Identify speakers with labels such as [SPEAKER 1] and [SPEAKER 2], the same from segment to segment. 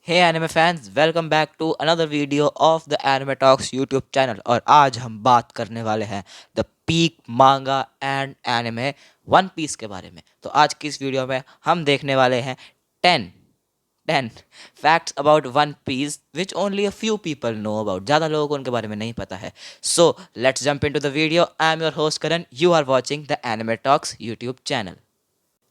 [SPEAKER 1] Hey anime fans, welcome back to another video of the Anime Talks YouTube channel. और आज हम बात करने वाले हैं the peak manga and anime One Piece के बारे में। तो आज की इस वीडियो में हम देखने वाले हैं 10 10 facts about One Piece which only a few people know about. ज़्यादा लोगों को उनके बारे में नहीं पता है। So let's jump into the video. I am your host Karan, you are watching the Anime Talks YouTube channel.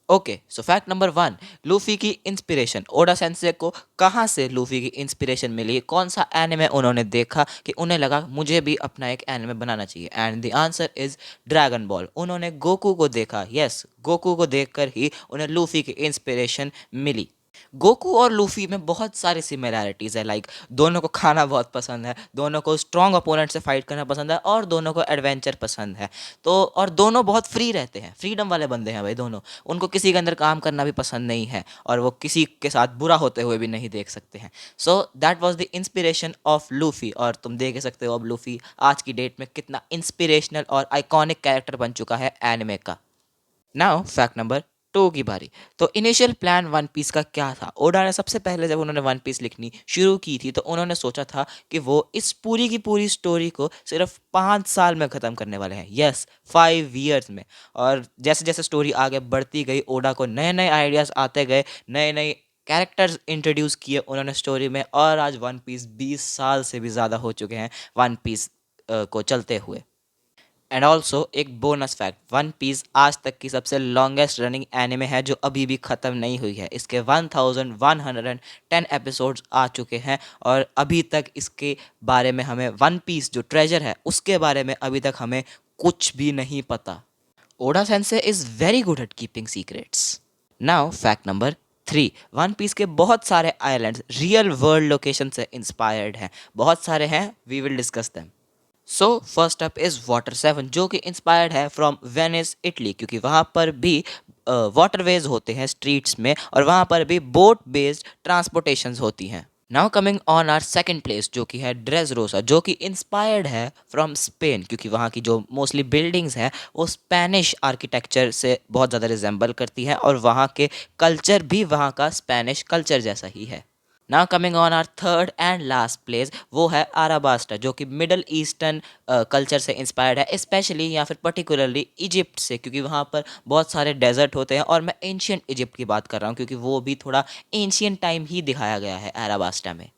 [SPEAKER 1] Okay, so fact number 1, Luffy की इंस्पिरेशन। ओडा सेंसे को कहाँ से लूफी की इंस्पिरेशन मिली? कौन सा एनिमे उन्होंने देखा कि उन्हें लगा मुझे भी अपना एक एनिमे बनाना चाहिए? And the answer is dragon ball. उन्होंने गोकू को देखा। यस, गोकू को देखकर ही उन्हें लूफी की इंस्पिरेशन मिली। गोकू और लूफी में बहुत सारी सिमिलैरिटीज़ है। लाइक दोनों को खाना बहुत पसंद है, दोनों को स्ट्रॉन्ग अपोनेंट से फाइट करना पसंद है, और दोनों को एडवेंचर पसंद है। तो और दोनों बहुत फ्री रहते हैं, फ्रीडम वाले बंदे हैं भाई दोनों। उनको किसी के अंदर काम करना भी पसंद नहीं है, और वो किसी के साथ बुरा होते हुए भी नहीं देख सकते हैं। So that was the inspiration of Luffy. और तुम देख सकते हो अब लूफी आज की डेट में कितना इंस्पिरेशनल और आइकॉनिक कैरेक्टर बन चुका है एनिमे का। नाउ फैक्ट नंबर 2 की बारी। तो इनिशियल प्लान वन पीस का क्या था? ओडा ने सबसे पहले जब उन्होंने वन पीस लिखनी शुरू की थी तो उन्होंने सोचा था कि वो इस पूरी की पूरी स्टोरी को सिर्फ 5 साल में ख़त्म करने वाले हैं। यस, 5 ईयर्स में। और जैसे जैसे स्टोरी आगे बढ़ती गई, ओडा को नए नए आइडियाज़ आते गए, नए नए कैरेक्टर्स इंट्रोड्यूस किए उन्होंने स्टोरी में, और आज वन पीस 20 साल से भी ज़्यादा हो चुके हैं वन पीस को चलते हुए। एंड ऑल्सो एक बोनस फैक्ट, वन पीस आज तक की सबसे लॉन्गेस्ट रनिंग एनिमे है जो अभी भी ख़त्म नहीं हुई है। इसके 1110 एपिसोड्स आ चुके हैं, और अभी तक इसके बारे में हमें, वन पीस जो ट्रेजर है उसके बारे में अभी तक हमें कुछ भी नहीं पता। Oda sensei is very good at keeping secrets. Now fact number 3, One Piece के बहुत सारे आइलैंड्स रियल वर्ल्ड लोकेशन से इंस्पायर्ड हैं। बहुत सारे हैं, we will discuss them. So first up is Water 7, जो कि इंस्पायर्ड है फ्रॉम वेनिस इटली, क्योंकि वहाँ पर भी वाटरवेज होते हैं स्ट्रीट्स में, और वहाँ पर भी बोट बेस्ड ट्रांसपोर्टेशंस होती हैं। Now coming on our second place, जो कि है ड्रेसरोसा, जो कि इंस्पायर्ड है फ्रॉम स्पेन, क्योंकि वहाँ की जो मोस्टली बिल्डिंग्स हैं वो स्पेनिश आर्किटेक्चर से बहुत ज़्यादा रिजेंबल करती हैं, और वहाँ के कल्चर भी वहाँ का स्पेनिश कल्चर जैसा ही है। Now coming on our third and last place, वो है आराबास्टा, जो कि मिडल ईस्टर्न कल्चर से इंस्पायर्ड है, स्पेशली या फिर पर्टिकुलरली इजिप्ट से, क्योंकि वहाँ पर बहुत सारे डेजर्ट होते हैं। और मैं एंशियंट इजिप्ट की बात कर रहा हूँ, क्योंकि वो भी थोड़ा एंशियंट टाइम ही दिखाया गया है आराबास्टा में।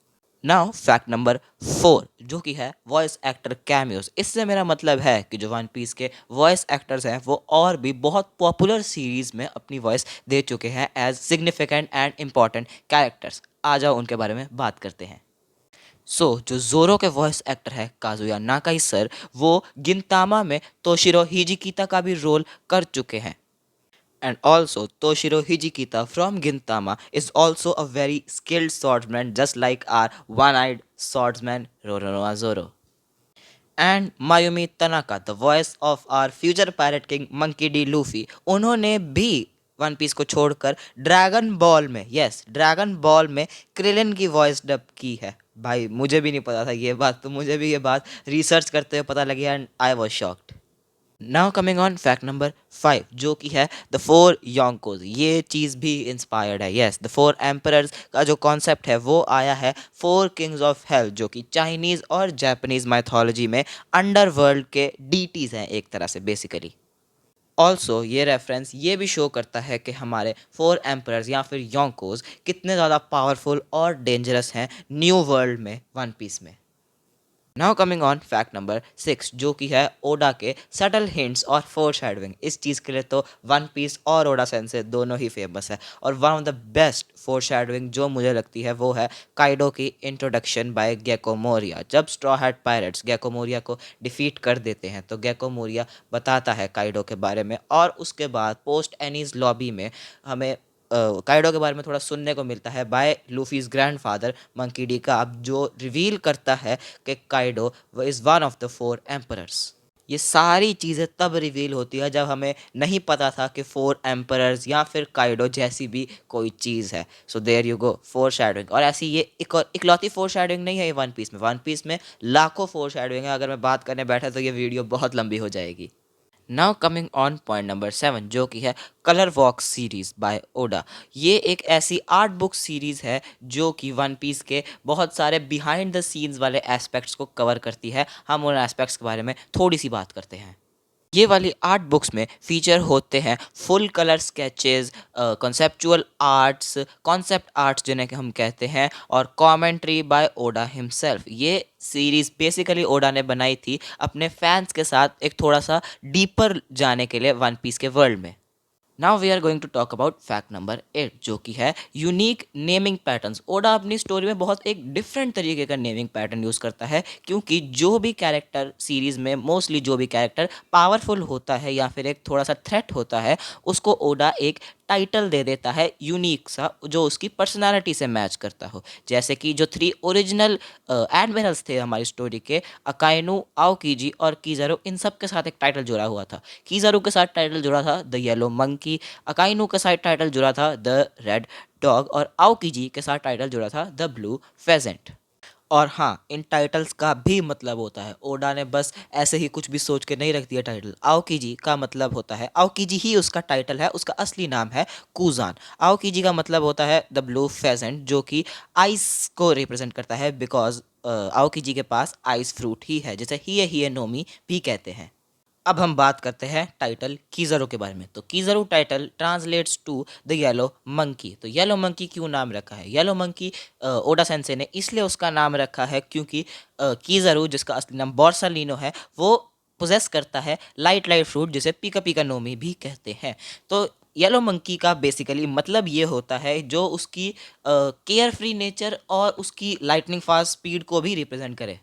[SPEAKER 1] नाउ फैक्ट नंबर 4, जो कि है वॉइस एक्टर कैमियोज। इससे मेरा मतलब है कि जो वन पीस के वॉइस एक्टर्स हैं वो और भी बहुत पॉपुलर सीरीज में अपनी वॉइस दे चुके हैं as significant and important characters. आ जाओ उनके बारे में बात करते हैं। जो जोरो के वॉइस एक्टर है काजुया नाकाई सर, वो गिनतामा में तोशिरो हिजिकिता का भी रोल कर चुके हैं। And also, Toshiro Hijikita from Gintama is also a very skilled swordsman, just like our one-eyed swordsman Roronoa Zoro. And Mayumi Tanaka, the voice of our future pirate king Monkey D Luffy, उन्होंने भी One Piece को छोड़कर Dragon Ball में, yes Dragon Ball में Krillin की voice dub की है। भाई मुझे भी नहीं पता था ये बात, तो मुझे भी ये बात रिसर्च करते हुए पता लगी, and I was shocked. Now coming on fact number 5, जो कि है द 4 योंकोज। ये चीज़ भी इंस्पायर्ड है। यस, द 4 एम्परर्स का जो कॉन्सेप्ट है वो आया है 4 किंग्स ऑफ हेल, जो कि चाइनीज़ और जापानीज़ माइथोलॉजी में अंडरवर्ल्ड के डीटीज़ हैं एक तरह से बेसिकली। ऑल्सो ये रेफरेंस ये भी शो करता है कि हमारे 4 एम्परर्स या फिर योंकोज कितने ज़्यादा पावरफुल और डेंजरस हैं न्यू वर्ल्ड में, वन पीस में। Now coming on fact number 6, जो कि है ओडा के सटल हिंट्स और फोरशैडोइंग। इस चीज़ के लिए तो वन पीस और ओडा सेंसे दोनों ही फेमस है, और वन ऑफ द बेस्ट फोरशैडोइंग जो मुझे लगती है वो है काइडो की इंट्रोडक्शन बाय गेको मोरिया। जब Straw Hat Pirates Gecko Moria को डिफीट कर देते हैं तो गेको मोरिया बताता है काइडो के बारे में, और उसके बाद पोस्ट एनीज लॉबी में हमें काइडो के बारे में थोड़ा सुनने को मिलता है by Luffy's grandfather Monkey D का, अब जो रिवील करता है कि काइडो वो is one of the 4 emperors. ये सारी चीज़ें तब रिवील होती है जब हमें नहीं पता था कि 4 एम्परर्स या फिर काइडो जैसी भी कोई चीज़ है। So there you go, foreshadowing. और ऐसी ये इकलौती फोर शैडोइंग नहीं है ये वन पीस में लाखों फोर शैडोइंग है। अगर मैं बात करने बैठा तो ये वीडियो बहुत लंबी हो जाएगी। Now coming on point number 7 जो कि है colour walk series by Oda. ये एक ऐसी आर्ट बुक सीरीज है जो कि वन पीस के बहुत सारे बिहाइंड द सीन्स वाले एस्पेक्ट्स को कवर करती है। हम उन एस्पेक्ट्स के बारे में थोड़ी सी बात करते हैं। ये वाली आर्ट बुक्स में फीचर होते हैं full colour sketches, conceptual arts, concept arts जिन्हें कि हम कहते हैं, और कमेंट्री बाय ओडा हिमसेल्फ। ये सीरीज बेसिकली ओडा ने बनाई थी अपने फैंस के साथ एक थोड़ा सा डीपर जाने के लिए वन पीस के वर्ल्ड में। Now we are going to talk about fact number 8 जो कि है यूनिक नेमिंग पैटर्न्स। ओडा अपनी स्टोरी में बहुत एक डिफरेंट तरीके का नेमिंग पैटर्न यूज़ करता है, क्योंकि जो भी कैरेक्टर सीरीज़ में मोस्टली जो भी कैरेक्टर पावरफुल होता है या फिर एक थोड़ा सा थ्रेट होता है, उसको ओडा एक टाइटल दे देता है यूनिक सा जो उसकी पर्सनालिटी से मैच करता हो। जैसे कि जो 3 ओरिजिनल एडमिरल्स थे हमारी स्टोरी के, अकाइनू, आओकीजी और कीज़ारू, इन सब के साथ एक टाइटल जुड़ा हुआ था। कीज़ारू के साथ टाइटल जुड़ा था द येलो मंकी, अकाइनू के साथ टाइटल जुड़ा था द रेड डॉग और आओकीजी के साथ टाइटल जुड़ा था द ब्लू फेजेंट। और हाँ, इन टाइटल्स का भी मतलब होता है। ओडा ने बस ऐसे ही कुछ भी सोच के नहीं रख दिया टाइटल। आओकीजी का मतलब होता है, आओकीजी ही उसका टाइटल है, उसका असली नाम है कूजान। आओकीजी का मतलब होता है द ब्लू फेजेंट, जो कि आइस को रिप्रेजेंट करता है, बिकॉज आओकीजी के पास आइस फ्रूट ही है, जिसे हिए नोमी भी कहते हैं। अब हम बात करते हैं टाइटल कीज़रो के बारे में। तो Kizaru title translates to the yellow monkey. तो येलो मंकी क्यों नाम रखा है? येलो मंकी ओडा सेंसे ने इसलिए उसका नाम रखा है क्योंकि कीज़रो, जिसका असली नाम बोर्सालिनो है, वो पोजेस करता है लाइट लाइट फ्रूट, जिसे पीका पीका नोमी भी कहते हैं। तो येलो मंकी का बेसिकली मतलब ये होता है जो उसकी केयर फ्री नेचर और उसकी लाइटनिंग फास्ट स्पीड को भी रिप्रेजेंट करे।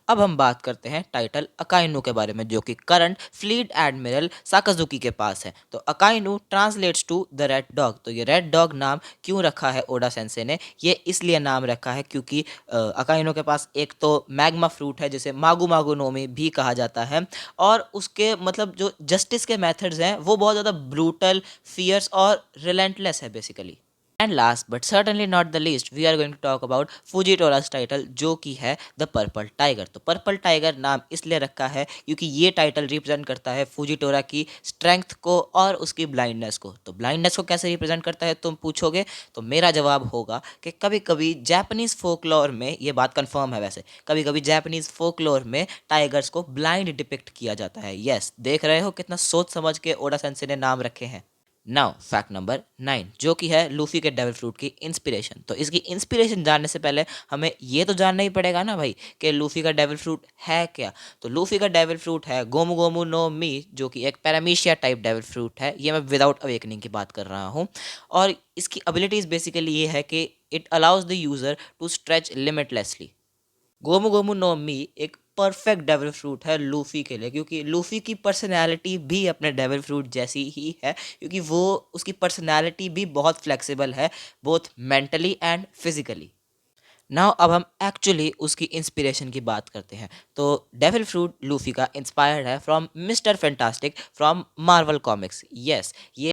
[SPEAKER 1] अब हम बात करते हैं टाइटल अकाइनू के बारे में, जो कि करंट फ्लीट एडमिरल साकाजुकी के पास है। तो Akainu translates to the red dog. तो ये रेड डॉग नाम क्यों रखा है ओडा सेंसे ने? ये इसलिए नाम रखा है क्योंकि अकाइनू के पास एक तो मैग्मा फ्रूट है, जिसे मागू मागू नोमी भी कहा जाता है, और उसके मतलब जो जस्टिस के मेथड्स हैं वो बहुत ज़्यादा ब्रूटल, फियर्स और रिलेंटलेस है basically. And last but certainly not the least, we are going to talk about Fujitora's title, जो कि है द पर्पल टाइगर। तो पर्पल टाइगर नाम इसलिए रखा है क्योंकि ये टाइटल रिप्रेजेंट करता है फुजीटोरा की स्ट्रेंथ को और उसकी ब्लाइंडनेस को। तो ब्लाइंडनेस को कैसे रिप्रेजेंट करता है तुम पूछोगे, तो मेरा जवाब होगा कि कभी कभी जापानीज फोकलोर में, ये बात कंफर्म है वैसे, कभी कभी जापानीज फोकलोर में टाइगर्स को ब्लाइंड डिपिक्ट किया जाता है। यस, देख रहे हो कितना सोच समझ के ओडा सेंसे ने नाम रखे हैं। नाउ फैक्ट नंबर 9 जो कि है लूफी के डेविल फ्रूट की इंस्पिरेशन। तो इसकी इंस्पिरेशन जानने से पहले हमें ये तो जानना ही पड़ेगा ना भाई कि लूफी का डेविल फ्रूट है क्या। तो लूफी का डेविल फ्रूट है गोमू गोमू नो मी, जो कि एक पैरामीशिया टाइप डेविल फ्रूट है। ये मैं विदाउट अवेकनिंग की बात कर रहा हूँ। और इसकी एबिलिटीज़ बेसिकली ये है कि it allows the user to stretch limitlessly. Gomu Gomu no Mi एक परफेक्ट डेविल फ्रूट है लूफी के लिए, क्योंकि लूफी की पर्सनैलिटी भी अपने डेविल फ्रूट जैसी ही है, क्योंकि वो उसकी पर्सनैलिटी भी बहुत फ्लेक्सिबल है, both mentally and physically. Now अब हम एक्चुअली उसकी इंस्पिरेशन की बात करते हैं। तो डेविल फ्रूट लूफी का इंस्पायर्ड है from mister fantastic from Marvel comics. Yes, ये